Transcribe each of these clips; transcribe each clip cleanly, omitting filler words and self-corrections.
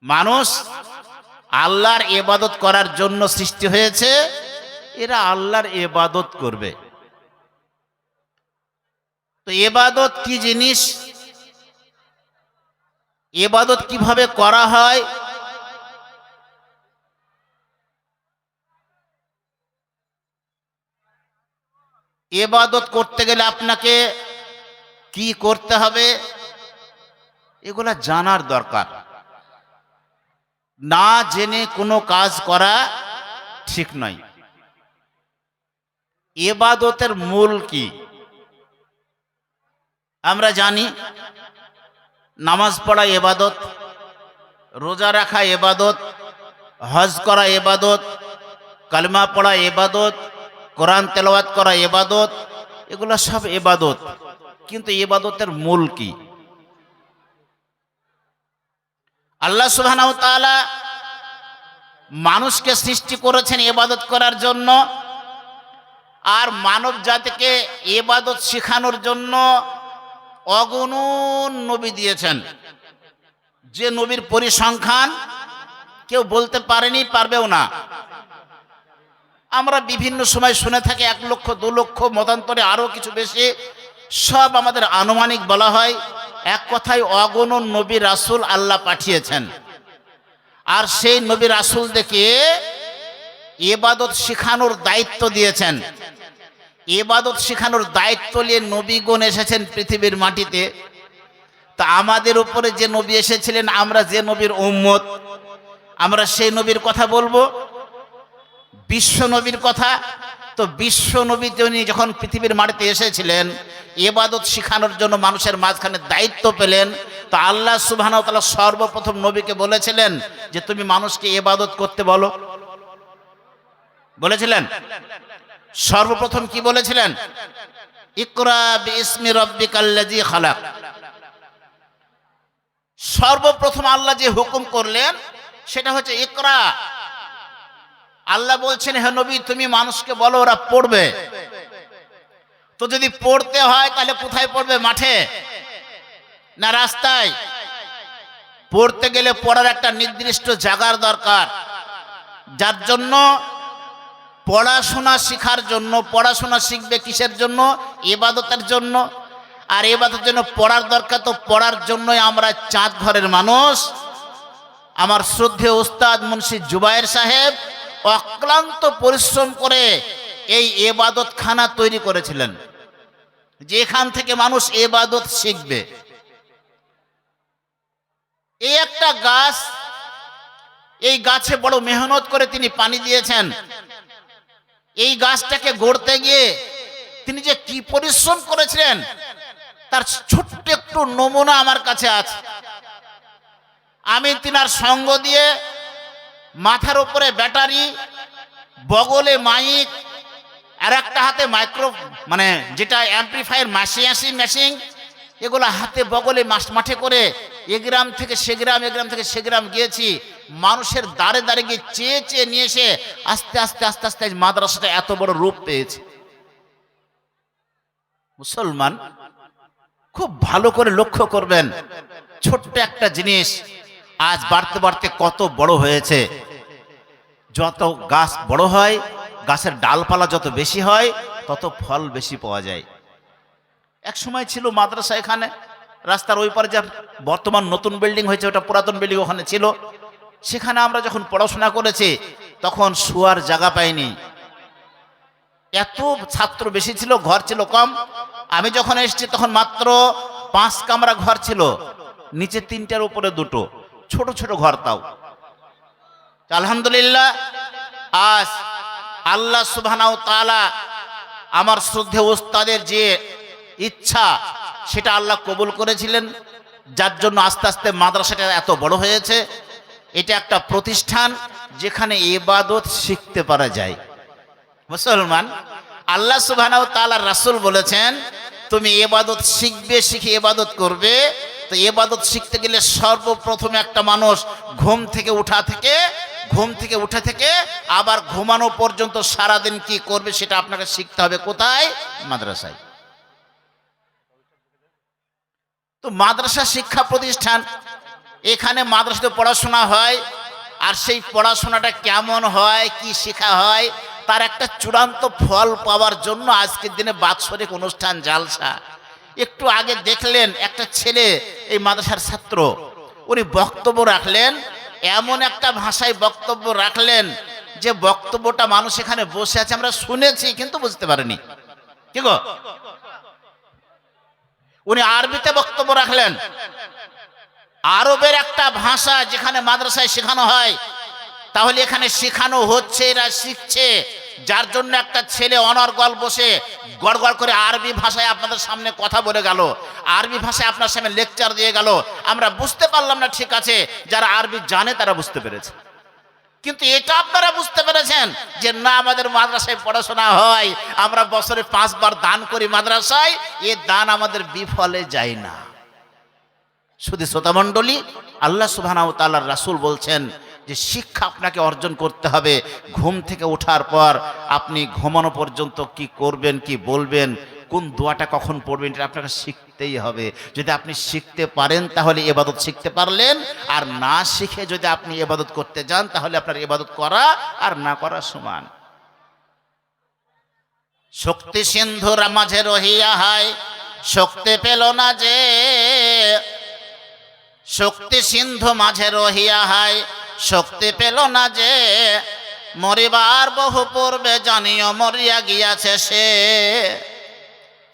মানুষ আল্লাহর ইবাদত করার জন্য সৃষ্টি হয়েছে, এরা আল্লাহর ইবাদত করবে। তো ইবাদত কি জিনিস, ইবাদত কিভাবে করা হয়, ইবাদত করতে গেলে আপনাকে কি করতে হবে, এগুলা জানার দরকার। না জেনে কোনো কাজ করা ঠিক নয়। ইবাদতের মূল কি আমরা জানি। নামাজ পড়া ইবাদত, রোজা রাখা ইবাদত, হজ করা ইবাদত, কালেমা পড়া ইবাদত, কোরআন তেলাওয়াত করা ইবাদত, এগুলো সব ইবাদত। কিন্তু ইবাদতের মূল কি? আল্লাহ সুবহানাহু ওয়া তাআলা মানুষকে সৃষ্টি করেছেন ইবাদত করার জন্য, আর মানব জাতিকে ইবাদত শেখানোর জন্য অগণন নবী দিয়েছেন, যে নবীর পরিসংখ্যান কেউ বলতে পারেনি, পারবেও না। আমরা বিভিন্ন সময় শুনে থাকি 1 লক্ষ 2 লক্ষ, মতান্তরে আরো কিছু বেশি, সব আমাদের আনুমানিক বলা হয়। এক কথায় অগণন নবী রাসূল আল্লাহ পাঠিয়েছেন, আর সেই নবী রাসূলদেরকে ইবাদত শেখানোর দায়িত্ব দিয়েছেন। ইবাদত শেখানোর দায়িত্ব নিয়ে নবীগণ এসেছেন পৃথিবীর মাটিতে। তা আমাদের উপরে যে নবী এসেছিলেন, আমরা যে নবীর উম্মত, আমরা সেই নবীর কথা বলবো, বিশ্ব নবীর কথা। তো বিশ্ব নবী তিনি যখন পৃথিবীর মাটিতে এসেছিলেন, ইবাদত শেখানোর জন্য মানুষের মাঝখানে দায়িত্ব পেলেন, তো আল্লাহ সুবহানাহু ওয়া তাআলা সর্বপ্রথম নবীকে বলেছিলেন যে তুমি মানুষকে ইবাদত করতে বলো। বলেছিলেন সর্বপ্রথম কি বলেছিলেন? ইকরা বিইসমি রাব্বিকাল্লাযী খালাক। সর্বপ্রথম আল্লাহ যে হুকুম করলেন সেটা হচ্ছে ইকরা। আল্লাহ বলছেন হে নবী তুমি মানুষকে বলো, ওরা পড়বে। তো যদি পড়তে হয় তাহলে কোথায় পড়বে? মাঠে না রাস্তায়? পড়তে গেলে পড়ার একটা নির্দিষ্ট জায়গার দরকার, যার জন্য পড়াশোনা শেখার জন্য। পড়াশোনা শিখবে কিসের জন্য? ইবাদতের জন্য। আর ইবাদতের জন্য পড়ার দরকার, তো পড়ার জন্যই আমরা চাঁদ ঘরের মানুষ। আমার শ্রদ্ধেয় উস্তাদ মুন্সি জুবায়ের সাহেব অক্লান্ত পরিশ্রম করে এই ইবাদতখানা তৈরি করেছিলেন, যেখান থেকে মানুষ ইবাদত শিখবে। এই একটা গাছ, এই গাছে বড় মেহনত করে তিনি পানি দিয়েছেন। এই গাছটাকে গড়তে গিয়ে তিনি যে কি পরিশ্রম করেছিলেন তার ছোট্ট একটু নমুনা আমার কাছে আছে। আমি তিনার সঙ্গ দিয়ে মাথার উপরে ব্যাটারি, বগলে মাইক, আর একটা হাতে মাইক্রো মানে যেটা অ্যাম্প্লিফায়ার মেশিন, এগুলো হাতে বগলে মাঠে করে এ গ্রাম থেকে সে গ্রাম, এ গ্রাম থেকে সে গ্রাম গিয়েছি। মানুষের দাঁড়ে দাঁড়ে গিয়ে চেয়ে চেয়ে নিয়ে এসে আস্তে আস্তে আস্তে আস্তে মাদ্রাসাটা এত বড় রূপ পেয়েছে। মুসলমান খুব ভালো করে লক্ষ্য করবেন, ছোট্ট একটা জিনিস আজ বাড়তে বাড়তে কত বড় হয়েছে। যত গাছ বড় হয়, গাছের ডালপালা যত বেশি হয়, তত ফল বেশি পাওয়া যায়। এক সময় ছিল মাদ্রাসা এখানে, রাস্তার ওই পারে যে বর্তমান নতুন বিল্ডিং হয়েছে ওটা পুরাতন বিল্ডিং ওখানে ছিল। সেখানে আমরা যখন পড়াশোনা করেছি তখন শোয়ার জায়গা পাইনি, এত ছাত্র বেশি ছিল, ঘর ছিল কম। আমি যখন এসেছি তখন মাত্র 5 কামরা ঘর ছিল, নিচে 3টার উপরে 2টো, ছোট ছোট ঘর। তাও আলহামদুলিল্লাহ আজ আল্লাহ সুবহানাহু ওয়া তাআলা আমার শ্রদ্ধেয় উস্তাদের যে ইচ্ছা সেটা আল্লাহ কবুল করেছিলেন, যার জন্য আস্তে আস্তে মাদ্রাসাটা এত বড় হয়েছে। এটা একটা প্রতিষ্ঠান যেখানে ইবাদত শিখতে পারা যায়। মুসলমান, আল্লাহ সুবহানাহু ওয়া তাআলার রাসূল বলেছেন তুমি ইবাদত শিখবে, শিখে ইবাদত করবে। তো ইবাদত শিখতে গেলে সর্বপ্রথমে একটা মানুষ ঘুম থেকে উঠা থেকে আবার ঘুমানো পর্যন্ত সারাদিন কি করবে সেটা আপনাকে শিখতে হবে। কোথায়? মাদ্রাসায়। তো মাদ্রাসা শিক্ষা প্রতিষ্ঠান, এখানে মাদ্রাসাতে পড়াশোনা হয়, আর সেই পড়াশোনাটা কেমন হয়, কি শেখা হয়, তার একটা চূড়ান্ত ফল পাওয়ার জন্য আজকের দিনে বাৎসরিক অনুষ্ঠান, জালসা। একটু আগে দেখলেন একটা ছেলে, এই মাদ্রাসার ছাত্র, উনি বক্তব্য রাখলেন, এমন একটা ভাষায় বক্তব্য রাখলেন যে বক্তব্যটা মানুষ এখানে বসে আছে আমরা শুনেছি কিন্তু বুঝতে পারিনি। কি গো, উনি আরবিতে বক্তব্য রাখলেন। আরবের একটা ভাষা যেখানে মাদ্রাসায় শেখানো হয়, তাহলে এখানে শেখানো হচ্ছে, এরা শিখছে, যার জন্য একটা ছেলে অনর্গল বসে গড়গড় করে আরবি ভাষায় আপনাদের সামনে কথা বলে গেল, আরবি ভাষায় আপনার সামনে লেকচার দিয়ে গেল। আমরা বুঝতে পারলাম না, ঠিক আছে, যারা আরবি জানে তারা বুঝতে পেরেছে, কিন্তু এটা আপনারা বুঝতে পেরেছেন যে না, আমাদের মাদ্রাসায় পড়াশোনা হয়, আমরা বছরে 5 বার দান করি মাদ্রাসায়, এ দান আমাদের বিফলে যায় না। শুধু শ্রোতামণ্ডলী, আল্লাহ সুবহানাহু ওয়া তাআলার রাসূল বলছেন যে শিক্ষা আপনাকে অর্জন করতে হবে। ঘুম থেকে ওঠার পর আপনি ঘুমানো পর্যন্ত কি করবেন, কি বলবেন, কোন দোয়াটা কখন পড়বেন, এটা আপনাকে শিখতেই হবে। যদি আপনি শিখতে পারেন তাহলে ইবাদত শিখতে পারলেন, আর না শিখে যদি আপনি ইবাদত করতে যান তাহলে আপনার ইবাদত করা আর না করা সমান। শক্তি সিন্ধুর মাঝে রহিয়া হায়, শক্তি পেল না যে, শক্তি সিন্ধু মাঝে রহিয়া হায়, শক্তি পেল না যে, মরিবার বহু পূর্বে জানিও মরিয়া গিয়াছে সে।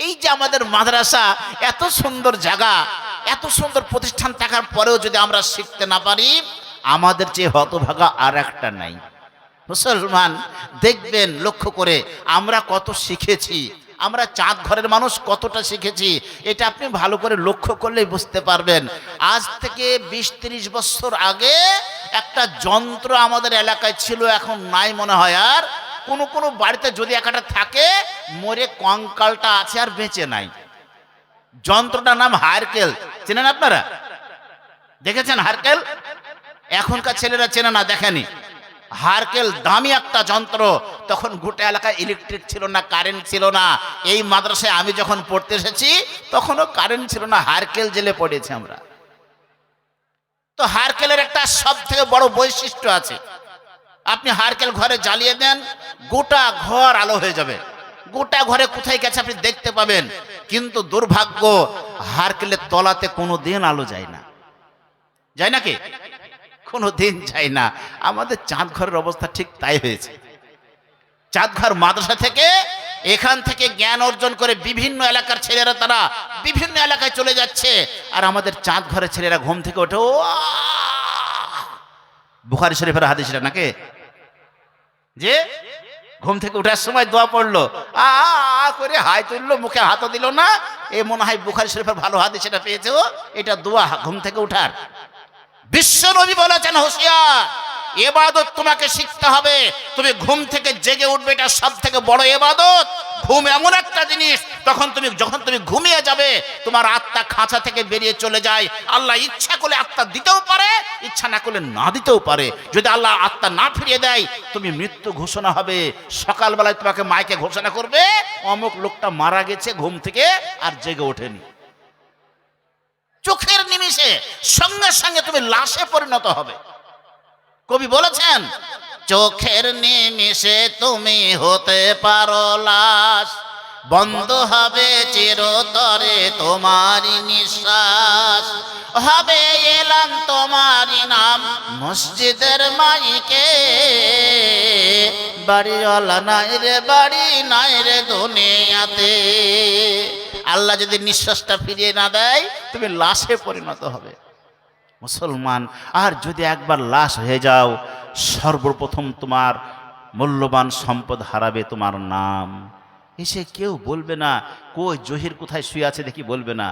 এই যে আমাদের মাদ্রাসা, এত সুন্দর জায়গা, এত সুন্দর প্রতিষ্ঠান থাকার পরেও যদি আমরা শিখতে না পারি, আমাদের যে হতভাগা আর একটা নাই। মুসলমান দেখবেন, লক্ষ্য করে আমরা কত শিখেছি, আমরা চাঁদ ঘরের মানুষ কতটা শিখেছি, এটা আপনি ভালো করে লক্ষ্য করলেই বুঝতে পারবেন। আজ থেকে 20-30 বছর আগে একটা যন্ত্র আমাদের এলাকায় ছিল, এখন নাই মনে হয়। আর কোনো কোনো বাড়িতে যদি একটা থাকে, মরে কঙ্কালটা আছে আর বেঁচে নাই। যন্ত্রটার নাম হারকেল, চেনেন আপনারা? দেখেছেন হারকেল? এখনকার ছেলেরা চেনে না, দেখেনি। হারকেল দামি একটা যন্ত্র, তখন গোটা এলাকায় ইলেকট্রিক ছিল না, কারেন্ট ছিল না। এই মাদ্রাসায় আমি যখন পড়তে এসেছি তখনও কারেন্ট ছিল না, হারকেল জেলে পড়েছি আমরা। তো হারকেলের একটা সব থেকে বড় বৈশিষ্ট্য আছে, আপনি হারকেল ঘরে জ্বালিয়ে দেন, গোটা ঘর আলো হয়ে যাবে, গোটা ঘরে কোথায় গেছে আপনি দেখতে পাবেন। কিন্তু দুর্ভাগ্য, হারকেলের তলাতে কোনো দিন আলো যায় না। যায় নাকি? কোনো দিন যায় না। আমাদের চাঁদ ঘরের অবস্থা ঠিক তাই হয়েছে। চাঁদ ঘর মাদ্রাসা থেকে, এখান থেকে জ্ঞান অর্জন করে বিভিন্ন এলাকার ছেলেরা তারা বিভিন্ন এলাকায় চলে যাচ্ছে, আর আমাদের চাঁদ ঘরের ছেলেরা ঘুম থেকে ওঠে, ও বুখারী শরীফের হাদিসটা নাকি, যে ঘুম থেকে ওঠার সময় দোয়া পড়লো, আ করে হাই তুললো, মুখে হাতও দিল না, এ মনে হয় বুখারী শরীফের ভালো হাদিস এটা পেয়েছে, ও এটা দোয়া ঘুম থেকে উঠার। বিশ্ব নবী বলেছেন, হুঁশিয়ার, ইবাদত তোমাকে শিখতে হবে। তুমি ঘুম থেকে জেগে উঠবে, এটা সব থেকে বড় ইবাদত। ঘুম এমন একটা জিনিস, যখন তুমি ঘুমিয়ে যাবে, তোমার আত্মা খাঁচা থেকে বেরিয়ে চলে যায়। আল্লাহ ইচ্ছা করলে আত্মা দিতেও পারে, ইচ্ছা না করলে না দিতেও পারে। যদি আল্লাহ আত্মা না ফিরিয়ে দেয়, তুমি মৃত্যু ঘোষণা হবে। সকালবেলায় তোমাকে মাইকে ঘোষণা করবে, অমুক লোকটা মারা গেছে, ঘুম থেকে আর জেগে ওঠেনি। চোখের নিমিষে সঙ্গে সঙ্গে তুমি লাশে পরিণত হবে। কবি বলেছেন, চোখের নিমিষে তুমি হতে পারো লাশ, বন্ধ হবে চিরতরে তোমারই নিঃশ্বাস, হবে এলান তোমারই নাম মসজিদের মাইকে, বাড়িওয়ালা নাই রে, বাড়ি নাই রে দুনিয়াতে। আল্লাহ যদি নিঃশ্বাসটা ফিরিয়ে না দেয়, তুমি লাশে পরিণত হবে মুসলমান। আর যদি একবার লাশ হয়ে যাও, সর্বপ্রথম তোমার মূল্যবান সম্পদ হারাবে তোমার নাম। এসে কেউ বলবে না কই জহির কোথায় শুয়ে আছে দেখি, বলবে না,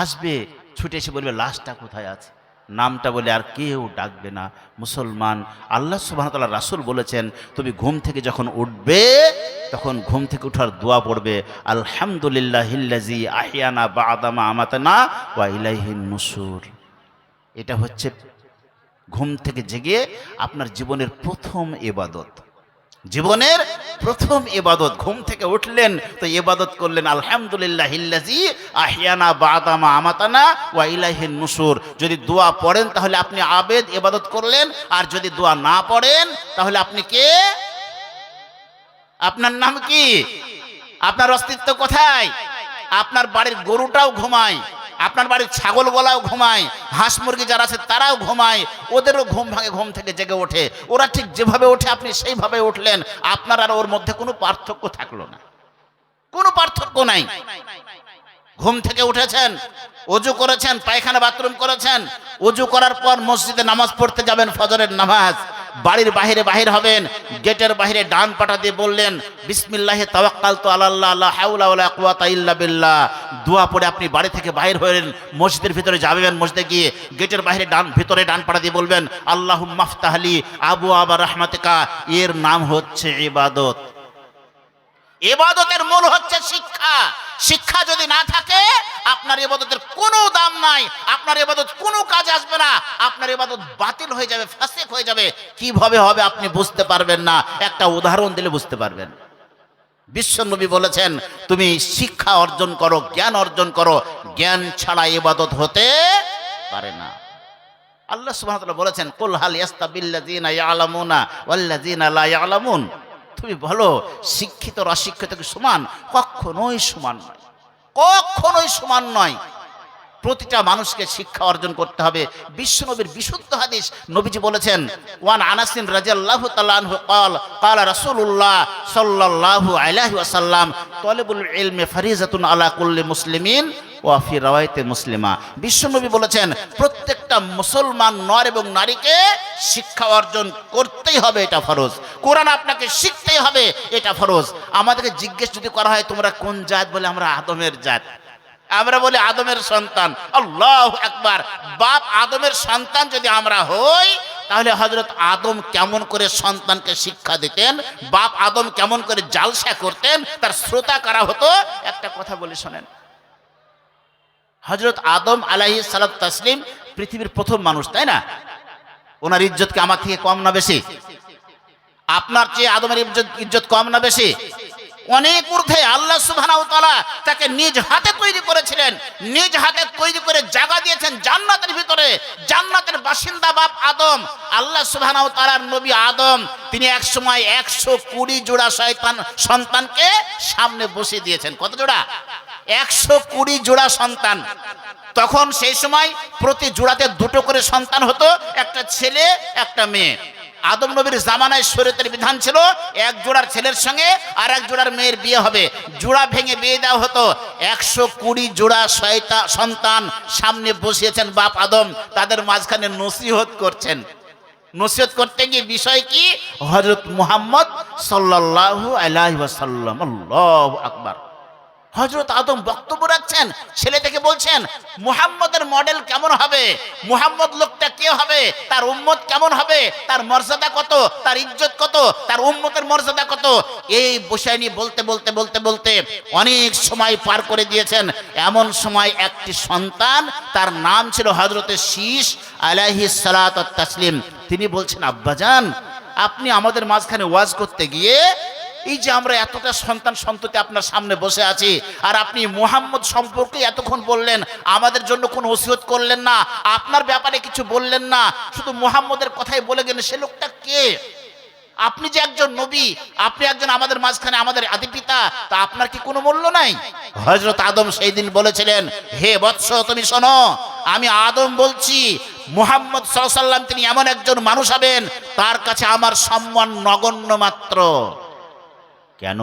আসবে ছুটে এসে বলবে লাশটা কোথায় আছে, নামটা বলে আর কেউ ডাকবে না। মুসলমান, আল্লাহ সুবহানাহু ওয়া তাআলা রাসূল বলেছেন, তুমি ঘুম থেকে যখন উঠবে, তখন ঘুম থেকে ওঠার দোয়া পড়বে, আলহামদুলিল্লাহিল্লাযী আহইয়ানা বা'দা মা আমাতানা ওয়া ইলাইহিন নুশুর। এটা হচ্ছে ঘুম থেকে জেগে আপনার জীবনের প্রথম ইবাদত। জীবনের প্রথম ইবাদত, ঘুম থেকে উঠলেন তো ইবাদত করলেন আলহামদুলিল্লাহিল্লাযী আহিয়ানা বা'দা মা আমাতানা ওয়া ইলাইহিন নুশুর। যদি দোয়া পড়েন তাহলে আপনি আবেদ, ইবাদত করলেন। আর যদি দোয়া না পড়েন তাহলে আপনি কে? আপনার নাম কি? আপনার অস্তিত্ব কোথায়? আপনার বাড়ির গরুটাও ঘুমায়, আপনার বাড়ির ছাগল গলাও ঘুমায়, হাঁস মুরগি যারা আছে তারাও ঘুমায়, ওদেরও ঘুম ভাঙে, ঘুম থেকে জেগে ওঠে। ওরা ঠিক যেভাবে ওঠে আপনি সেইভাবে উঠলেন। আপনার আর ওর মধ্যে কোনো পার্থক্য থাকলো না, কোনো পার্থক্য নাই। ঘুম থেকে উঠেছেন, ওযু করেছেন, পায়খানা বাথরুম করেছেন, ওযু করার পর মসজিদে নামাজ পড়তে যাবেন, ফজরের নামাজ। বাড়ির বাইরে বাহির হবেন, গেটের বাইরে ডান পাটা দিয়ে বললেন বিসমিল্লাহি তাওয়াক্কালতু আলাল্লাহ লা হাওলা ওয়ালা কুওয়াতা ইল্লা বিল্লাহ। দোয়া পড়ে আপনি বাড়ি থেকে বাইর হলেন, মসজিদের ভিতরে যাবেন। মসজিদে গিয়ে গেটের বাইরে ভিতরে ডান পাটা দিয়ে বলবেন আল্লাহুম্মা আফতাহলি আবওয়াবা রাহমাতিকা। এর নাম হচ্ছে ইবাদত। ইবাদতের মূল হচ্ছে শিক্ষা। শিক্ষা যদি না থাকে আপনার ইবাদতের কোনো দাম নাই, আপনার ইবাদত কোনো কাজে আসবে না, আপনার ইবাদত বাতিল হয়ে যাবে, ফাসিক হয়ে যাবে। কিভাবে হবে আপনি বুঝতে পারবেন না, একটা উদাহরণ দিলে বুঝতে পারবেন। বিশ্বনবী বলেছেন তুমি শিক্ষা অর্জন করো, জ্ঞান অর্জন করো, জ্ঞান ছাড়া ইবাদত হতে পারে না। আল্লাহ সুবহানাহু ওয়া তাআলা বলেছেন কুল হাল ইয়াস্তাবিল্লাযিনা ইয়ালামুনা ওয়াল্লাযিনা লা ইয়ালামুন। তুমি বলো শিক্ষিত আর অশিক্ষিত কি সমান? কখনোই সমান নয়, কখনোই সমান নয়। প্রতিটা মানুষকে শিক্ষা অর্জন করতে হবে। বিশ্বনবীর বিশুদ্ধ হাদিস, নবীজি বলেছেন ওয়ান আনাস রাদিয়াল্লাহু তাআলা আনহু قال قال رسول الله صلى الله عليه وسلم طالب العلم فريضة على كل مسلمين ওয়া ফি রাওয়ায়াতে মুসলিমা। বিশ্বনবী বলেছেন প্রত্যেকটা মুসলমান নর এবং নারীকে শিক্ষা অর্জন করতেই হবে, এটা ফরজ। কোরআন আপনাকে শিখতেই হবে, এটা ফরজ। আমাদেরকে জিজ্ঞেস যদি করা হয় তোমরা কোন জাত, বলে আমরা আদমের জাত। আমরা বলি আদমের সন্তান। আল্লাহু আকবার। বাপ আদমের সন্তান যদি আমরা হই তাহলে হযরত আদম কেমন করে সন্তানকে শিক্ষা দিতেন, বাপ আদম কেমন করে জালসা করতেন, তার শ্রোতা কারা হতো। একটা কথা বলি শোনেন, হযরত আদম আলাইহিস সালাতু তাসলিম পৃথিবীর প্রথম মানুষ, তাই না? ওনার ইজ্জত কি আমার থেকে কম না বেশি? আপনার চেয়ে আদমের ইজ্জত কম না বেশি? অনেক ঊর্ধ্বে। আল্লাহ সুবহানাহু ওয়া তাআলা তাকে নিজ হাতে তৈরি করেছিলেন, নিজ হাতে তৈরি করে জায়গা দিয়েছেন জান্নাতের ভিতরে। জান্নাতের বাসিন্দা বাপ আদম। আল্লাহ সুবহানাহু ওয়া তাআলার নবী আদম তিনি এক সময় 120 জোড়া সন্তানকে সামনে বসিয়ে দিয়েছেন। কত জোড়া? 120 জোড়া সন্তান। তখন সেই সময় প্রতি জোড়াতে দুটো করে সন্তান হতো, একটা ছেলে একটা মেয়ে। আদম নবীর জামানায় শরীয়তের বিধান ছিল এক জোড়ার ছেলের সঙ্গে আর এক জোড়ার মেয়ের বিয়ে হবে, জোড়া ভেঙে বিয়ে দেওয়া হতো। 120 জোড়া সন্তান সামনে বসিয়েছেন বাপ আদম, তাদের মাঝখানে নসিহত করছেন। নসিহত করতে গিয়ে বিষয় কি? হযরত মুহাম্মদ সাল্লাল্লাহু আলাইহি ওয়াসাল্লাম। আল্লাহু আকবার। হযরত আদম বক্তব্য রাখছেন, ছেলে থেকে বলছেন মুহাম্মদের মডেল কেমন হবে, মুহাম্মদ লোকটা কে হবে, তার উম্মত কেমন হবে, তার মর্যাদা কত, তার ইজ্জত কত, তার উম্মতের মর্যাদা কত। এই বিষয় নিয়ে বলতে বলতে বলতে বলতে অনেক সময় পার করে দিয়েছেন। এমন সময় একটি সন্তান, তার নাম ছিল হযরতে শীশ আলাইহিস সালাতু তাসলিম। তিনি বলছেন আব্বাজান আপনি আমাদের মাঝখানে ওয়াজ করতে গিয়ে এই যে আমরা এতটা সন্তান সন্ততি আপনার সামনে বসে আছি, আর আপনি মুহাম্মদ সম্পর্কে এতক্ষণ বললেন, আমাদের জন্য কোনো ওসিয়ত করলেন না, আপনার ব্যাপারে কিছু বললেন না, শুধু মুহাম্মদের কথাই বলে গেলেন। সে লোকটা কে? আপনি যে একজন নবী, আপনি একজন আমাদের মাঝখানে আমাদের আদি পিতা, তা আপনার কি কোনো মূল্য নাই? হযরত আদম সেই দিন বলেছিলেন হে বৎস তুমি শোনো, আমি আদম বলছি মুহাম্মদ সাল্লাল্লাহু আলাইহি ওয়াসাল্লাম তিনি এমন একজন মানুষ হবেন তার কাছে আমার সম্মান নগণ্য মাত্র। কেন?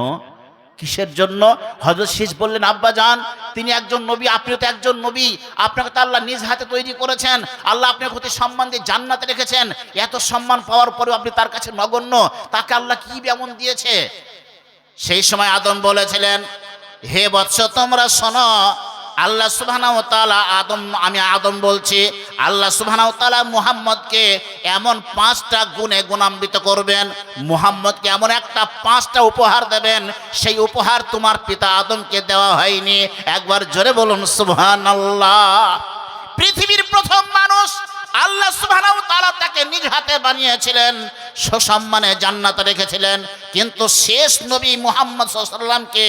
কিসের জন্য? হযরত শীশ বললেন আব্বা জান তিনি একজন নবী, আপনিও তো একজন নবী, আপনাকে তো আল্লাহ নিজ হাতে তৈরি করেছেন, আল্লাহ আপনার প্রতি সম্মান দিয়ে জান্নাতে রেখেছেন। এত সম্মান পাওয়ার পরেও আপনি তার কাছে নগণ্য, তাকে আল্লাহ কি এমন দিয়েছে? সেই সময় আদম বলেছিলেন হে বৎস তোমরা শোনো, আল্লাহ সুবহানাহু ওয়া তাআলা আমি আদম বলছি, আল্লাহ সুবহানাহু ওয়া তাআলা মুহাম্মদকে এমন 5টা গুণে গুণান্বিত করবেন, মুহাম্মদকে এমন একটা 5টা উপহার দেবেন, সেই উপহার তোমার পিতা আদমকে দেওয়া হয়নি। একবার জোরে বলুন সুবহানাল্লাহ। পৃথিবীর প্রথম মানুষ আল্লাহ সুবহানাহু ওয়া তাআলা তাকে নিজ হাতে বানিয়েছিলেন, সসম্মানে জান্নাতে রেখেছিলেন। কিন্তু শেষ নবী মুহাম্মদ সাল্লাল্লাহু আলাইহি ওয়াসাল্লামকে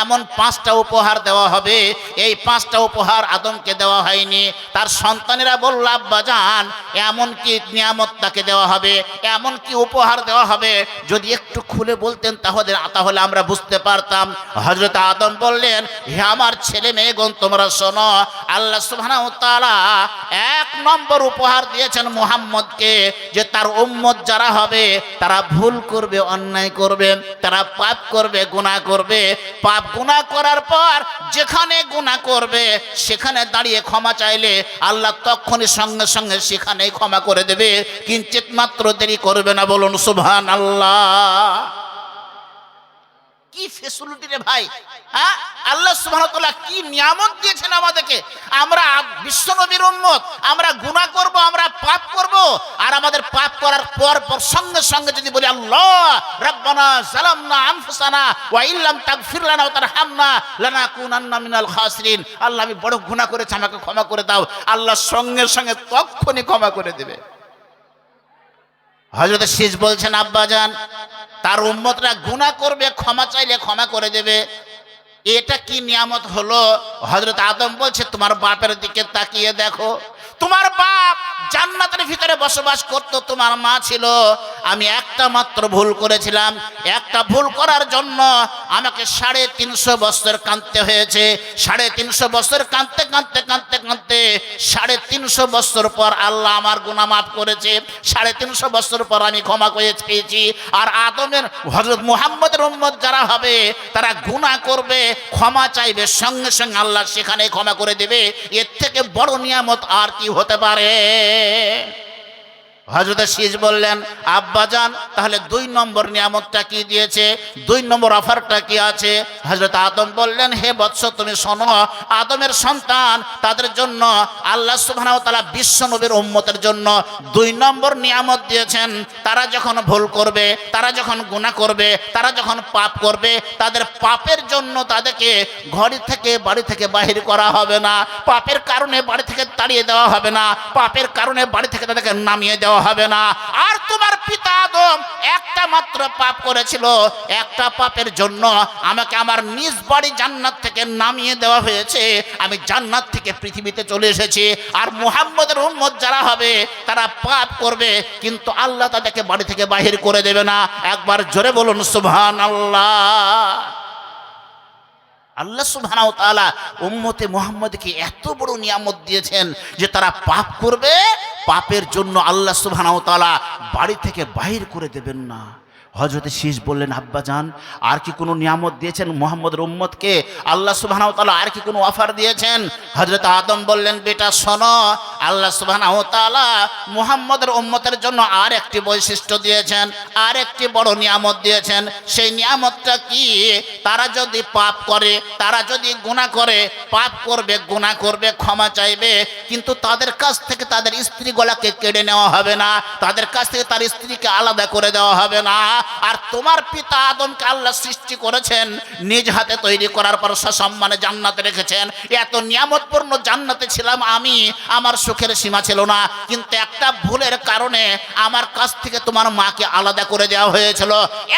এমন 5টা উপহার দেওয়া হবে, এই 5টা উপহার আদমকে দেওয়া হয়নি। তার সন্তানেরা বলল, আব্বাজান এমন কি নিয়ামত তাকে দেওয়া হবে, এমন কি উপহার দেওয়া হবে, যদি একটু খুলে বলতেন তাহলে আমরা বুঝতে পারতাম। হযরত আদম বললেন, হে আমার ছেলে মেয়েগণ, তোমরা শোনো, আল্লাহ সুবহানাহু ওয়া তাআলা 1 নম্বর উপহার দিয়েছেন মুহাম্মদকে, যে তার উম্মত যারা হবে তারা ভুল করবে, অন্যায় করবে, তারা পাপ করবে, গুনাহ করবে। পাপ গুনাহ করার পর যেখানে গুনাহ করবে সেখানে দাঁড়িয়ে ক্ষমা চাইলে আল্লাহ তখনই সঙ্গে সঙ্গে সেখানেই ক্ষমা করে দেবে, কিঞ্চিত মাত্র দেরি করবে না। বলুন সুবহানাল্লাহ। কি ফেসিলিটি রে ভাই! হ্যাঁ, আল্লাহ সুবহানাহু ওয়া তাআলা কি নিয়ামত দিয়েছেন আমাদেরকে। আমরা বিশ্ব নবীর উম্মত, আমরা গুনাহ করব, আমরা পাপ করব, আর আমাদের পাপ করার পর সঙ্গে সঙ্গে যদি বলি, আল্লাহ রাব্বানা যালামনা আনফুসানা ওয়া ইল্লাম তাগফির লানা ওয়া তারহামনা লানাকুনান্না মিনাল খাসিরিন, আল্লাহ আমি বড় গুনাহ করেছি, আমাকে ক্ষমা করে দাও, আল্লাহ সঙ্গে সঙ্গে তখনই ক্ষমা করে দেবে। হযরত শীষ বলছেন, আব্বাজান তার উম্মতরা গুনাহ করবে, ক্ষমা চাইলে ক্ষমা করে দেবে, এটা কি নিয়ামত হলো? হযরত আদম বলছে, তোমার বাপের দিকে তাকিয়ে দেখো, তোমার বাপ জান্নাতের ভিতরে বসবাস করত, তোমার মা ছিল, আমি একটা মাত্র ভুল করেছিলাম, একটা ভুল করার জন্য আমাকে 350 বছর কাঁদতে হয়েছে। 350 বছর কাঁদতে কাঁদতে কাঁদতে কাঁদতে 350 বছর পর আল্লাহ আমার গুনাহ মাফ করেছে। 350 বছর পর আমি ক্ষমা পেয়েছি। আর আদমের হযরত মুহাম্মদের উম্মত যারা হবে তারা গুনাহ করবে, ক্ষমা চাইবে, সঙ্গে সঙ্গে আল্লাহ সেখানে ক্ষমা করে দেবে। এর থেকে বড় নিয়ামত আর কি হতে পারে? হযরত শীষ বললেন, আব্বাজান তাহলে 2 নম্বর নিয়ামতটা কি দিয়েছে, 2 নম্বর অফারটা কি আছে? হযরত আদম বললেন, হে বৎস তুমি শোনো, আদমের সন্তান তাদের জন্য আল্লাহ সুবহানাহু ওয়া তাআলা বিশ্ব নবীর উম্মতের জন্য 2 নম্বর নিয়ামত দিয়েছেন। তারা যখন ভুল করবে, তারা যখন গুনাহ করবে, তারা যখন পাপ করবে, তাদের পাপের জন্য তাদেরকে বাড়ি থেকে বাহির করা হবে না, পাপের কারণে বাড়ি থেকে তাড়িয়ে দেওয়া হবে না, পাপের কারণে বাড়ি থেকে তাদেরকে নামিয়ে দেওয়া হবে না। আর তোমার পিতা আদম একটা মাত্র পাপ করেছিল, একটা পাপের জন্য আমাকে আমার নিজ বাড়ি জান্নাত থেকে নামিয়ে দেওয়া হয়েছে, আমি জান্নাত থেকে পৃথিবীতে চলে এসেছি। আর মুহাম্মদের উম্মত যারা হবে তারা পাপ করবে, কিন্তু আল্লাহ তাদেরকে বাড়ি থেকে বাহির করে দেবে না। একবার জোরে বলুন সুবহানাল্লাহ। আল্লাহ সুবহানাহু ওয়া তাআলা উম্মতে মুহাম্মদকে এত বড় নিয়ামত দিয়েছেন যে তারা পাপ করবে, পাপের জন্য আল্লাহ সুবহানাহু ওয়া তাআলা বাড়ি থেকে বাহির করে দেবেন না। হযরত শীষ বললেন, আব্বাজান আর কি কোনো নিয়ামত দিয়েছেন মুহাম্মদের উম্মতকে? আল্লাহ সুবহানাহু ওয়া তাআলা আর কি কোনো অফার দিয়েছেন? হযরত আদম বললেন, বেটা শোনো, আল্লাহ সুবহানাহু ওয়া তাআলা মুহাম্মদের উম্মতের জন্য আর একটি বৈশিষ্ট্য দিয়েছেন, আর একটি বড় নিয়ামত দিয়েছেন। সেই নিয়ামতটা কি? তারা যদি পাপ করে, তারা যদি গুনাহ করে, পাপ করবে, গুনাহ করবে, ক্ষমা চাইবে, কিন্তু তাদের কাছ থেকে তাদের স্ত্রীগুলোকে কেড়ে নেওয়া হবে না, তাদের কাছ থেকে তার স্ত্রীকে আলাদা করে দেওয়া হবে না। আর তোমার পিতা আদমকে আল্লাহ সৃষ্টি করেছেন, নিজ হাতে তৈরি করার পর সসম্মানে জান্নাতে রেখেছেন। এত নিয়ামতপূর্ণ জান্নাতে ছিলাম আমি, আমার সুখের সীমা ছিল না, কিন্তু একটা ভুলের কারণে আমার কাছ থেকে তোমার মাকে আলাদা করে দেওয়া হয়েছিল।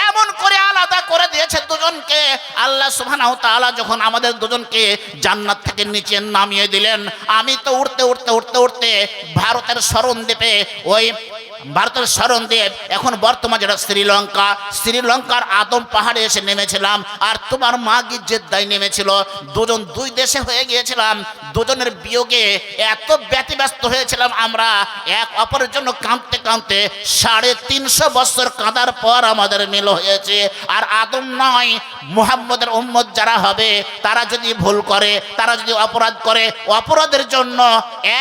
এমন করে আলাদা করে দিয়েছে দুজনকে আল্লাহ সুবহানাহু ওয়া তাআলা। যখন আমাদের দুজনকে জান্নাত থেকে নিচে নামিয়ে দিলেন, আমি তো উঠতে উঠতে উঠতে উঠতে ভারতের শরণদ্বীপে, ওই ভারতের শরণদ্বীপ এখন বর্তমান যেটা শ্রীলঙ্কার আদম পাহাড়ে এসে নেমেছিলাম। আর তোমার মা জেদ্দায় নেমেছিল। দুজন 2 দেশে হয়ে গিয়েছিলাম। দুজনের বিয়োগে এত ব্যতিব্যস্ত হয়েছিলাম আমরা, এক অপরের জন্য কাঁদতে কাঁদতে 350 বছর কাঁদার পর আমাদের মিল হয়েছে। আর আদম নয়, মুহাম্মদের উম্মত যারা হবে তারা যদি ভুল করে, তারা যদি অপরাধ করে, অপরাধের জন্য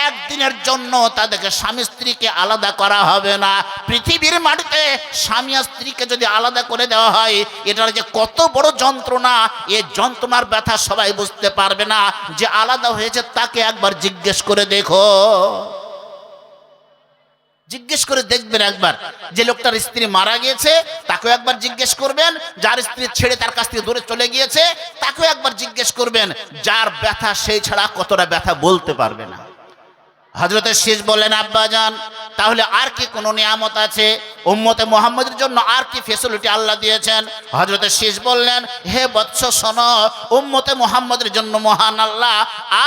একদিনের জন্য তাদেরকে স্বামী স্ত্রীকে আলাদা করা হবে না। পৃথিবীর মাটিতে স্বামী আর স্ত্রীকে যদি আলাদা করে দেওয়া হয়, এটার যে কত বড় যন্ত্রণা, এই যন্ত্রণার ব্যথা সবাই বুঝতে পারবে না। যে আলাদা হয়েছে তাকে একবার জিজ্ঞেস করে দেখো, জিজ্ঞেস করে দেখবেন একবার। যে লোকটার স্ত্রী মারা গিয়েছে তাকেও একবার জিজ্ঞেস করবেন, যার স্ত্রী ছেড়ে তার কাছ থেকে দূরে চলে গিয়েছে তাকেও একবার জিজ্ঞেস করবেন। যার ব্যথা সেই ছাড়া কতটা ব্যথা বলতে পারবে না। হযরত শীষ বললেন, আব্বাজান তাহলে আর কি কোনো নিয়ামত আছে? উম্মতে মুহাম্মদের জন্য আর কি ফেসিলিটি আল্লাহ দিয়েছেন? হযরত শীষ বললেন, হে বৎস শোনো, উম্মতে মুহাম্মদের জন্য মহান আল্লাহ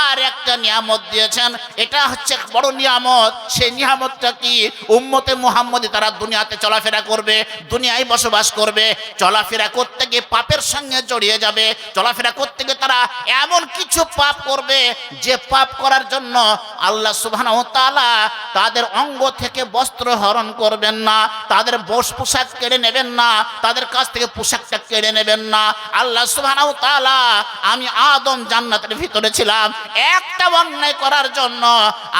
আর একটা নিয়ামত দিয়েছেন। এটা হচ্ছে বড় নিয়ামত। সেই নিয়ামতটা কি? উম্মতে মুহাম্মদী তারা দুনিয়াতে চলাফেরা করবে, দুনিয়ায় বসবাস করবে। চলাফেরা করতে গিয়ে পাপের সঙ্গে জড়িয়ে যাবে। চলাফেরা করতে গিয়ে তারা এমন কিছু পাপ করবে যে পাপ করার জন্য আল্লাহ সুবহানাহু ওয়া তাআলা তাদের অঙ্গ থেকে বস্ত্র হরণ করবেন না, তাদের পোশাক কেড়ে নেবেন না, তাদের কাছ থেকে পোশাকটা কেড়ে নেবেন না। আল্লাহ সুবহানাহু ওয়া তাআলা, আমি আদম জান্নাতের ভিতরে ছিলাম, একটা অন্যায় করার জন্য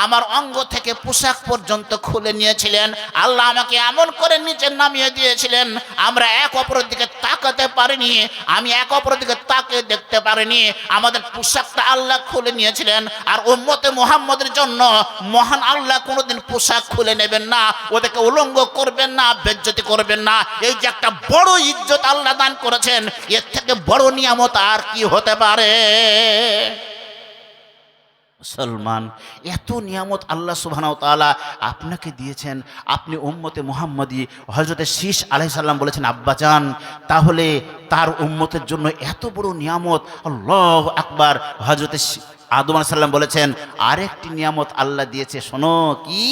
আমার অঙ্গ থেকে পোশাক পর্যন্ত খুলে নিয়েছিলেন। আল্লাহ আমাকে এমন করে নিচে নামিয়ে দিয়েছিলেন, আমরা এক অপরের দিকে তাকাতে পারিনি, আমি এক অপরের দিকে তাকিয়ে দেখতে পারিনি। আমাদের পোশাকটা আল্লাহ খুলে নিয়েছিলেন। আর উম্মতে মুহাম্মদের জন্য মহান আল্লাহ কোনোদিন পোশাক খুলে নেবেন না, ওদেরকে উলঙ্গ করবেন না, বেজ্জতি করবেন না। এই যে একটা বড় ইজ্জত আল্লাহ দান করেছেন, এর থেকে বড় নিয়ামত আর কি হতে পারে? মুসলমান, এত নিয়ামত আল্লাহ সুবহানাহু ওয়া তাআলা আপনাকে দিয়েছেন। আপনি উম্মতে মুহাম্মদী। হযরত শীষ আলাইহিস সালাম বলেছেন, আব্বাজান, তাহলে তার উম্মতের জন্য এত বড় নিয়ামত। আল্লাহু আকবার। হযরত আদম আলাইহিস সালাম বলেছেন, আরেকটি নিয়ামত আল্লাহ দিয়েছে, শোনো কি?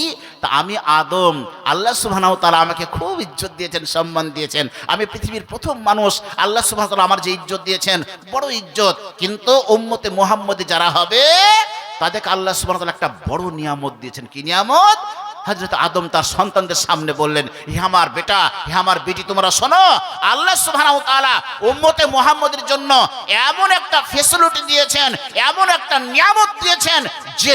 তা আমি আদম, আল্লাহ সুবহানাহু ওয়া তাআলা আমাকে খুব ইজ্জত দিয়েছেন, সম্মান দিয়েছেন। আমি পৃথিবীর প্রথম মানুষ। আল্লাহ সুবহানাহু ওয়া তাআলা আমার যে ইজ্জত দিয়েছেন, বড় ইজ্জত। কিন্তু উম্মতে মুহাম্মদী যারা হবে তাদেরকে আল্লাহ সুবহানাহু ওয়া তাআলা একটা বড় নিয়ামত দিয়েছেন। কি নিয়ামত? হযরত আদম তার সন্তানদের সামনে বললেন, হে আমার বেটা, হে আমার বেটি, তোমরা শোনো, আল্লাহ সুবহানাহু ওয়া তাআলা উম্মতে মুহাম্মদের জন্য এমন একটা ফেসিলিটি দিয়েছেন, এমন একটা নিয়ামত দিয়েছেন, যে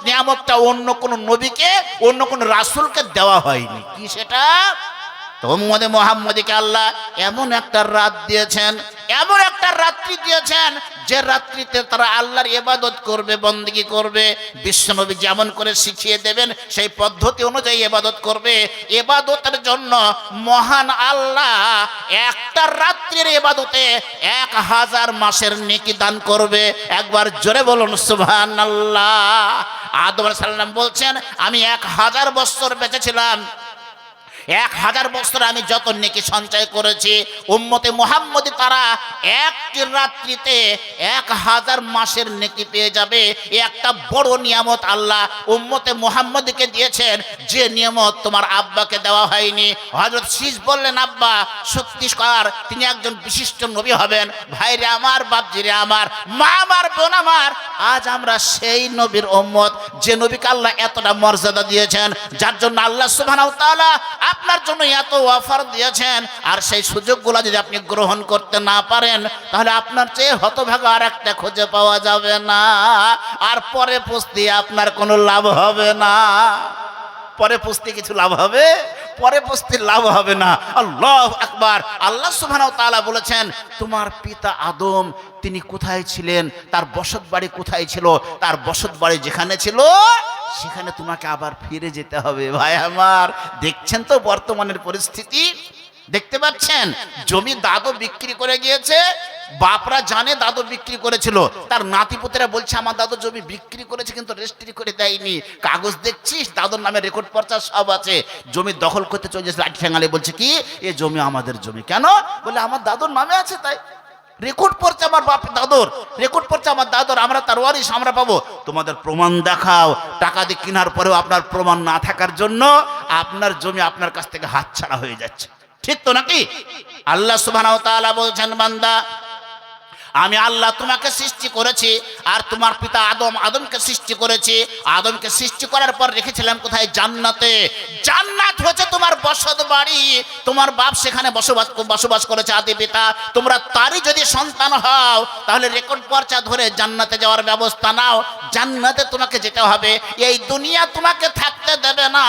নিয়ামতটা অন্য কোন নবীকে, অন্য কোন রাসূলকে দেওয়া হয়নি। কি সেটা? তো উম্মতে মুহাম্মদীকে আল্লাহ এমন একটা রাত দিয়েছেন, এমন একটা রাত্রি দিয়েছেন, যে রাত্রিতে তারা আল্লাহর ইবাদত করবে, বন্দেগী করবে। বিশ্বনবী যেমন করে শিখিয়ে দেবেন সেই পদ্ধতি অনুযায়ী ইবাদত করবে। ইবাদতের জন্য মহান আল্লাহ একটা রাত্রির ইবাদতে 1000 মাসের নেকি দান করবে। একবার জোরে বলুন সুবহানাল্লাহ। আদম আলাইহিস সালাম বলছেন, আমি 1000 বছর বেঁচে ছিলাম, 1000 বছর আমি যত নেকি সঞ্চয় করেছি, উম্মতে মুহাম্মদী তারা একটি রাত্রিতে 1000 মাসের নেকি পেয়ে যাবে। একটা বড় নিয়ামত আল্লাহ উম্মতে মুহাম্মদীকে দিয়েছেন, যে নিয়ামত তোমার আব্বাকে দেওয়া হয়নি। হযরত শীষ বললেন, আব্বা সত্যিকার তিনি একজন বিশিষ্ট নবী হবেন। ভাইরে আমার, বাপজিরে আমার, মা আমার, বোন আমার, আজ আমরা সেই নবীর উম্মত, যে নবীকে আল্লাহ এতটা মর্যাদা দিয়েছেন, যার জন্য আল্লাহ সুবহানাহু ওয়া তাআলা আপনার জন্য এত অফার দিয়েছেন। আর সেই সুযোগগুলো যদি আপনি গ্রহণ করতে না পারেন, তাহলে আপনার চেয়ে হতভাগা আর একটা খুঁজে পাওয়া যাবে না। আর পরে পুষতে আপনার কোনো লাভ হবে না। পরে পুষতে কিছু লাভ হবে? পরে পুষতে লাভ হবে না। আল্লাহু আকবার। আল্লাহ সুবহানাহু ওয়া তাআলা বলেছেন, তোমার পিতা আদম তিনি কোথায় ছিলেন, তার বসত বাড়ি কোথায় ছিল, তার বসত বাড়ি যেখানে ছিল সেখানে তোমাকে আবার ফিরে যেতে হবে। ভাই আমার, দেখছেন তো বর্তমানের পরিস্থিতি? দেখতে পাচ্ছেন, জমি দাদু বিক্রি করে গিয়েছে, বাপরা জানে দাদু বিক্রি করেছিল, তার নাতিপুতেরা বলছে আমার দাদু জমি বিক্রি করেছে কিন্তু রেজিস্ট্রি করে দেয়নি। কাগজ দেখছিস, দাদুর নামে রেকর্ড পর্চা সব আছে। জমি দখল করতে চলে যাচ্ছে, লাঠি ঠ্যাঙালে বলছে কি, এ জমি আমাদের জমি। কেন? বলে আমার দাদুর নামে আছে, তাই রেকর্ড পড়ছে আমার বাপ দাদুর, রেকর্ড পড়ছে আমার দাদুর, আমরা তার ওয়ারিশ, আমরা পাবো। তোমাদের প্রমাণ দেখাও। টাকা দিয়ে কেনার পরেও আপনার প্রমাণ না থাকার জন্য আপনার জমি আপনার কাছ থেকে হাতছাড়া হয়ে যাচ্ছে। ঠিক তো নাকি? আল্লাহ সুবহানাহু ওয়া তাআলা বলছেন, বান্দা আমি আল্লাহ তোমাকে সৃষ্টি করেছি, আর তোমার পিতা আদমকে সৃষ্টি করেছি। আদমকে সৃষ্টি করার পর রেখেছিলাম কোথায়? জান্নাতে। জান্নাত হচ্ছে তোমার বসত বাড়ি। তোমার বাপ সেখানে বসবাস করেছে, আদি পিতা। তোমরা তারই যদি সন্তান হও, তাহলে রেকর্ড পর্চা ধরে জান্নাতে যাওয়ার ব্যবস্থা নাও। জান্নাতে তোমাকে যেতে হবে। এই দুনিয়া তোমাকে থাকতে দেবে না,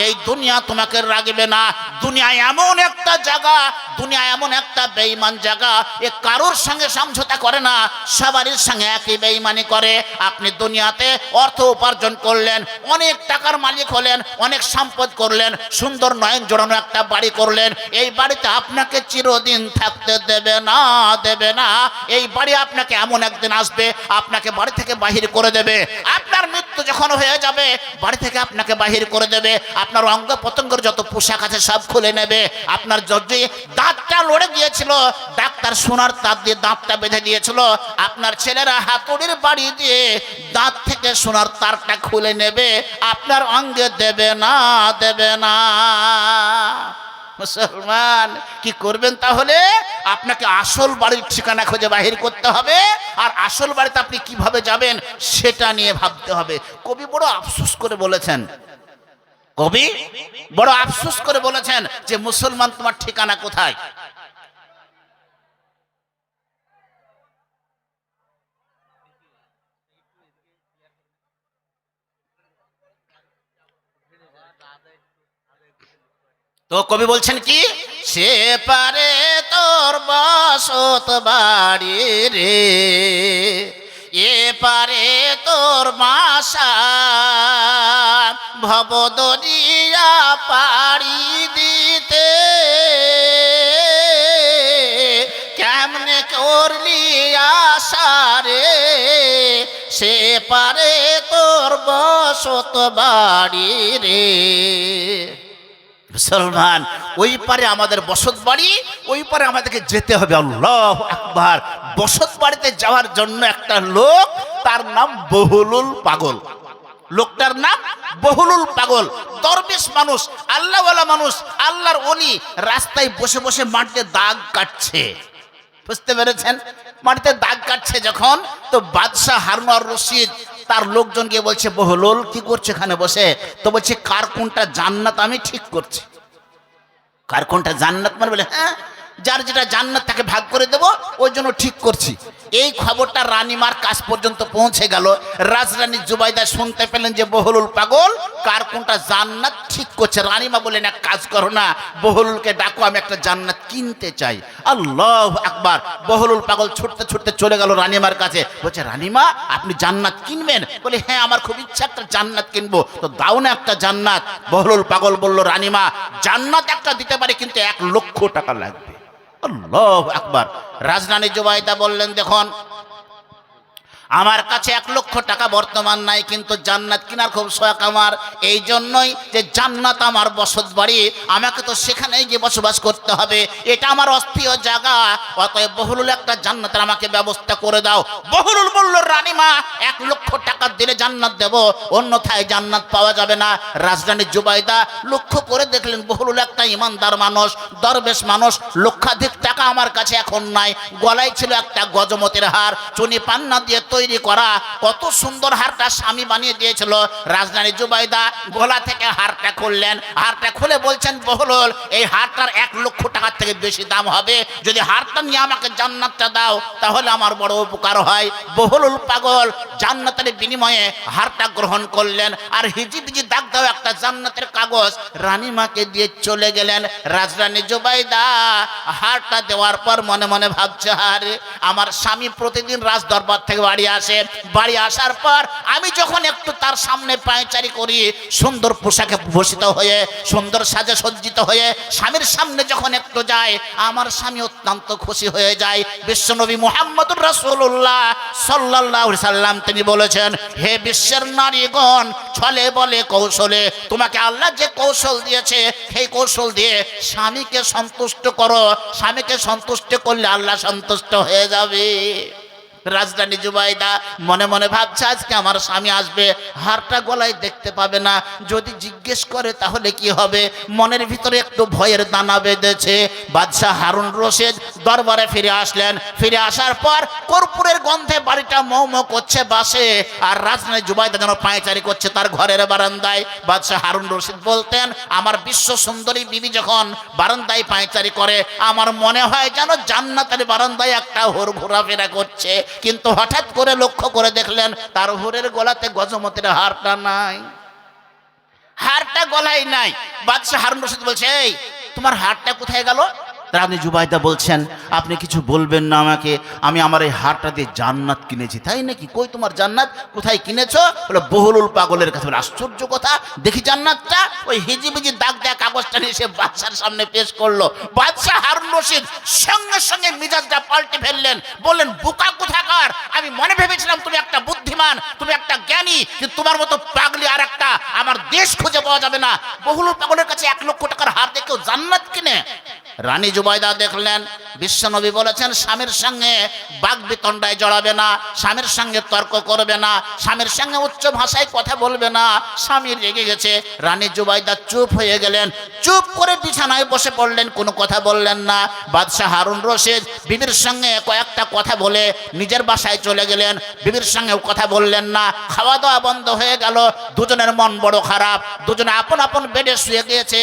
এই দুনিয়া তোমাকে রাখবে না। দুনিয়া এমন একটা জায়গা, দুনিয়া এমন একটা বেঈমান জায়গা, এ কারোর সঙ্গে সমঝোতা করে না, সবারই সঙ্গে একই বেঈমানি করে। আপনি দুনিয়াতে অর্থ উপার্জন করলেন, অনেক টাকার মালিক হলেন, অনেক সম্পদ করলেন, সুন্দর নয়ন জোড়ানো একটা বাড়ি করলেন, এই বাড়িতে আপনাকে চিরদিন থাকতে দেবে না, দেবে না। এই বাড়ি আপনাকে এমন একদিন আসবে, আপনাকে বাড়ি থেকে বাহির করে দেবে। আপনার মৃত্যু যখন হয়ে যাবে, বাড়ি থেকে আপনাকে বাহির করে দেবে। আপনার অঙ্গ প্রত্যঙ্গের যত পোশাক আছে সব খুলে নেবে। আপনার যদি দাঁতটা লড়ে গিয়েছিল, ডাক্তার সোনার তার দিয়ে দাঁতটা বেঁধে দিয়েছিল, আপনার ছেলেরা হাতুড়ির বাড়ি দিয়ে দাঁত থেকে সোনার তারটা খুলে নেবে, আপনার অঙ্গে দেবে না, দেবে না। মুসলমান কি করবেন তাহলে? আপনাকে আসল বাড়ির ঠিকানা খুঁজে বাহির করতে হবে, আর আসল বাড়িতে আপনি কিভাবে যাবেন সেটা নিয়ে ভাবতে হবে। কবি বড় আফসোস করে বলেছেন, কবি বড় আফসোস করে বলেছেন যে মুসলমান তোমার ঠিকানা কোথায়? তো কবি বলছেন কি, সে পারে তোর বসত বাড়ি রে, এ পারে তোর বাসা, ভবদরিয়া পাড়ি দিতে কেমনে করলি আশা রে, সে পারে তোর বসত বাড়ি রে। মুসলমান, ওই পারে আমাদের বসত বাড়ি, ওই পারে আমাদেরকে যেতে হবে। আল্লাহু আকবার। বসত বাড়িতে যাওয়ার জন্য একটা লোক, তার নাম বহুলুল পাগল। লোকটার নাম বহুলুল পাগল। দরবেশ মানুষ, আল্লাহওয়ালা মানুষ, আল্লাহর ওলি, রাস্তায় বসে বসে মাটিতে দাগ কাটছে। বুঝতে পেরেছেন? মাটিতে দাগ কাটছে যখন, তো বাদশাহ হারুন আর রশিদ তার লোকজন গিয়ে বলছে, বহুলুল কি করছে এখানে বসে? তো বলছে, কার কোনটা জান্নাত আমি ঠিক করছি। কার কোনটা জান্নাত মানে? বলে, হ্যাঁ, যার যেটা জান্নাত তাকে ভাগ করে দেব, ওই জন্য ঠিক করছি। এই খবরটা রানীমার কাছ পর্যন্ত পৌঁছে গেল। রাজরানী জুবাইদা শুনতে পেলেন যে বহুলুল পাগল কার কোনটা জান্নাত ঠিক করছে। রানীমা বললেন, এক কাজ করো না, বহুলুলকে ডাকো, আমি একটা জান্নাত কিনতে চাই। আল্লাহু আকবার। বহুলুল পাগল ছুটতে ছুটতে চলে গেল রানীমার কাছে। বলছে, রানীমা আপনি জান্নাত কিনবেন? বলে, হ্যাঁ, আমার খুব ইচ্ছা একটা জান্নাত কিনবো, তো দাও না একটা জান্নাত। বহুলুল পাগল বলল, রানীমা জান্নাত একটা দিতে পারে, কিন্তু 1 লক্ষ টাকা লাগবে। আল্লাহু আকবার। রাজরানী জুবাইদা বললেন, দেখুন আমার কাছে 1 লক্ষ টাকা বর্তমান নাই, কিন্তু জান্নাত কেনার খুব শখ আমার। এই জন্যই যে জান্নাত আমার বসত বাড়ি, আমাকে তো সেখানেই গিয়ে বসবাস করতে হবে, এটা আমার অস্থির জায়গা। অতএব বহুলুল একটা জান্নাতের আমাকে ব্যবস্থা করে দাও। বহুলুল বলল, রানীমা 1 লক্ষ টাকা দিলে জান্নাত দেব, অন্যথায় জান্নাত পাওয়া যাবে না। রাজরানী জুবাইদা লক্ষ্য করে দেখলেন বহুলুল একটা ইমানদার মানুষ, দরবেশ মানুষ। লক্ষাধিক টাকা আমার কাছে এখন নাই। গলায় ছিল একটা গজমতির হার, চুনি পান্না দিয়ে তৈরি করা, কত সুন্দর হারটা স্বামী বানিয়ে দিয়েছিল। রাজরানী জুবাইদা গলা থেকে হারটা খুললেন, হারটা খুলে বলছেন, বহুলুল এই হারটার 1 লক্ষ টাকার থেকে বেশি দাম হবে, যদি হারটা নিয়ে আমাকে জান্নাতটা দাও তাহলে আমার বড় উপকার হয়। বহুলুল পাগল জান্নাতের বিনিময়ে হারটা গ্রহণ করলেন, আর হিজিবিজি দাগ দাও একটা জান্নাতের কাগজ রানীমাকে দিয়ে চলে গেলেন। রাজরানী জুবাইদা হারটা দেওয়ার পর মনে মনে ভাবছে, আরে আমার স্বামী প্রতিদিন রাজ দরবার থেকে বাড়ি আসে, বাড়ি আসার পর আমি যখন একটু তার সামনে পায়চারি করি, সুন্দর পোশাকে ভূষিত হয়ে, সুন্দর সাজে সজ্জিত হয়ে স্বামীর সামনে যখন একটু যায়, আমার স্বামী অত্যন্ত খুশি হয়ে যায়। বিশ্বনবী মুহাম্মদুর রাসূলুল্লাহ সাল্লাল্লাহু আলাইহি সাল্লাম তিনি বলেছেন, হে বিশ্বের নারীগণ, ছলে বলে কৌশলে তোমাকে আল্লাহ যে কৌশল দিয়েছে, সেই কৌশল দিয়ে স্বামীকে সন্তুষ্ট করো। স্বামীকে সন্তুষ্ট করলে আল্লাহ সন্তুষ্ট হয়ে যাবে। রাজরানী জুবাইদা মনে মনে ভাবছে, আজকে আমার স্বামী আসবে, হারটা গলায় দেখতে পাবে না, যদি জিজ্ঞেস করে তাহলে কি হবে। মনের ভিতরে একটু ভয়ের দানা বেঁধেছে। বাদশাহ হারুন রশিদ দরবারে ফিরে আসলেন। ফিরে আসার পর কর্পূরের গন্ধে বাড়িটা মৌ মৌ করছে বাসে, আর রাজরানী জুবাইদা যেন পায়চারি করছে তার ঘরের বারান্দায়। বাদশাহ হারুন রশিদ বলতেন, আমার বিশ্ব সুন্দরী বিবি যখন বারান্দায় পায়চারি করে, আমার মনে হয় যেন জান্নাতের বারান্দায় একটা হুর ঘোরাফেরা করছে। কিন্তু হঠাৎ করে লক্ষ্য করে দেখলেন তার হুরের গলাতে গজমতির হারটা নাই, হারটা গলায় নাই। বাদশাহ হারুন রশিদ বলছে, এই তোমার হারটা কোথায় গেল? রানী জুবাইদা বলছেন, আপনি কিছু বলবেন না আমাকে? আমি আমার এই হারটা দিয়ে জান্নাত কিনেছি। তাই নাকি? কই তোমার জান্নাত? কোথায় কিনেছো? বলে বহুলুল পাগলের কাছে। বলে আশ্চর্য কথা, দেখি জান্নাতটা। ওই হিজিবিজি দাগ দেয়া কাগজটা নিয়ে সে বাদশার সামনে পেশ করলো। বাদশাহ হারুন রশিদ সঙ্গে সঙ্গে মিজাজটা পাল্টে ফেললেন, বললেন, বোকা কোথাকার, আমি মনে ভেবেছিলাম তুমি একটা বুদ্ধিমান, তুমি একটা জ্ঞানী, কিন্তু তোমার মতো পাগলি আর একটা আমার দেশ খুঁজে পাওয়া যাবে না। বহুলুল পাগলের কাছে 1 লক্ষ টাকার হার দিয়ে কেউ জান্নাত কিনে? রানী জুবাইদা দেখলেন বিশ্বনবী বলেছেন স্বামীর সঙ্গে বাগবিতণ্ডায় জড়াবে না, স্বামীর সঙ্গে তর্ক করবে না, স্বামীর সঙ্গে উচ্চ ভাষায় কথা বলবে না। স্বামী রেগে গেছে, রানী জুবাইদা চুপ হয়ে গেলেন, চুপ করে বিছানায় বসে পড়লেন, কোনো কথা বললেন না। বাদশাহ হারুন রশিদ বিবির সঙ্গে কয়েকটা কথা বলে নিজের বাসায় চলে গেলেন, বিবির সঙ্গেও কথা বললেন না। খাওয়া দাওয়া বন্ধ হয়ে গেল, দুজনের মন বড় খারাপ, দুজনে আপন আপন বেডে শুয়ে গিয়েছে,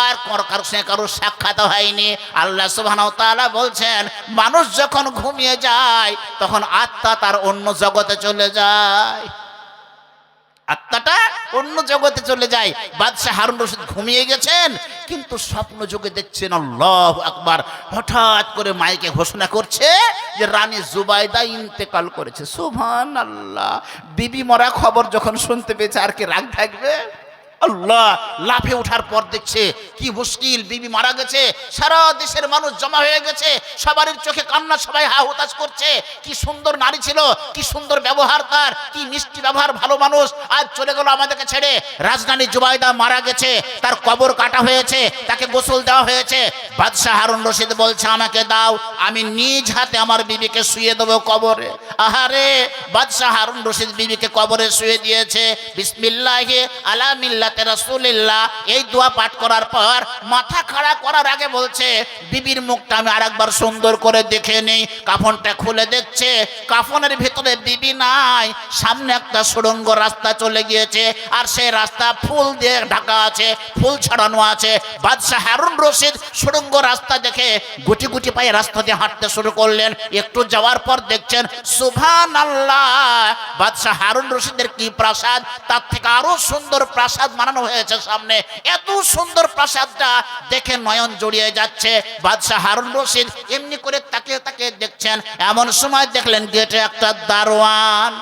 আর কারোর সঙ্গে কারোর সাক্ষাৎ হয়নি। আল্লাহ সুবহানাহু ওয়া তাআলা বলছেন, মানুষ যখন ঘুমিয়ে যায় তখন আত্মা তার অন্য জগতে চলে যায়, আত্মাটা অন্য জগতে চলে যায়। বাদশাহ হারুন রশিদ ঘুমিয়ে গেছেন, কিন্তু স্বপ্ন যোগে দেখছেন আল্লাহু আকবার, হঠাৎ করে মাইকে ঘোষণা করছে যে রানী জুবাইদা ইন্তেকাল করেছে। সুবহানাল্লাহ। বিবি মরা খবর যখন শুনতে পেয়েছে আর কি রাগ থাকবে? আল্লাহ, লাফে ওঠার পর দেখছে কি মুশকিল, বিবি মারা গেছে, সারা দেশের মানুষ জমা হয়ে গেছে, সবার চোখে কান্না, সবাই হা হুতাশ করছে। কি সুন্দর নারী ছিল, কি সুন্দর ব্যবহার তার, কি মিষ্টি ব্যবহার, ভালো মানুষ, আজ চলে গেল আমাদেরকে ছেড়ে। রাজধানী জুবাইদা মারা গেছে, তার কবর কাটা হয়েছে, তাকে গোসল দেওয়া হয়েছে। বাদশাহ হারুন রশিদ বলছে, আমাকে দাও, আমি নিজ হাতে আমার বিবিকে শুয়ে দেবো কবরে। আহারে, বাদশাহ হারুন রশিদ বিবিকে কবরে শুয়ে দিয়েছে। বিসমিল্লাহি আলা মিল্লাতে রাসূলিল্লাহ এই দোয়া পাঠ করার পর মাথা খাড়া করার আগে বলছে, বিবির মুখটা আমি আরেকবার সুন্দর করে দেখে নেই। কাফনটা খুলে দেখছে, কাফনের ভিতরে বিবি নাই, সামনে একটা সুড়ঙ্গ রাস্তা চলে গিয়েছে, আর সেই রাস্তা ফুল দিয়ে ঢাকা আছে, ফুল ছড়ানো আছে। বাদশাহ হারুন রশিদ সুড়ঙ্গ রাস্তা দেখে গুটি গুটি পায়ে রাস্তা দিয়ে হাঁটতে শুরু করলেন। একটু যাওয়ার পর দেখছেন সুবহানাল্লাহ, বাদশাহ হারুন রশিদের কি প্রাসাদ, তার থেকে আরো সুন্দর প্রাসাদ বানানো হয়েছে সামনে। এত সুন্দর প্রাসাদটা দেখে নয়ন জড়িয়ে যাচ্ছে। বাদশাহ হারুন রশিদ এমনি করে তাকিয়ে তাকিয়ে দেখছেন। এমন সময় দেখলেন গেটে একটা দারোয়ান।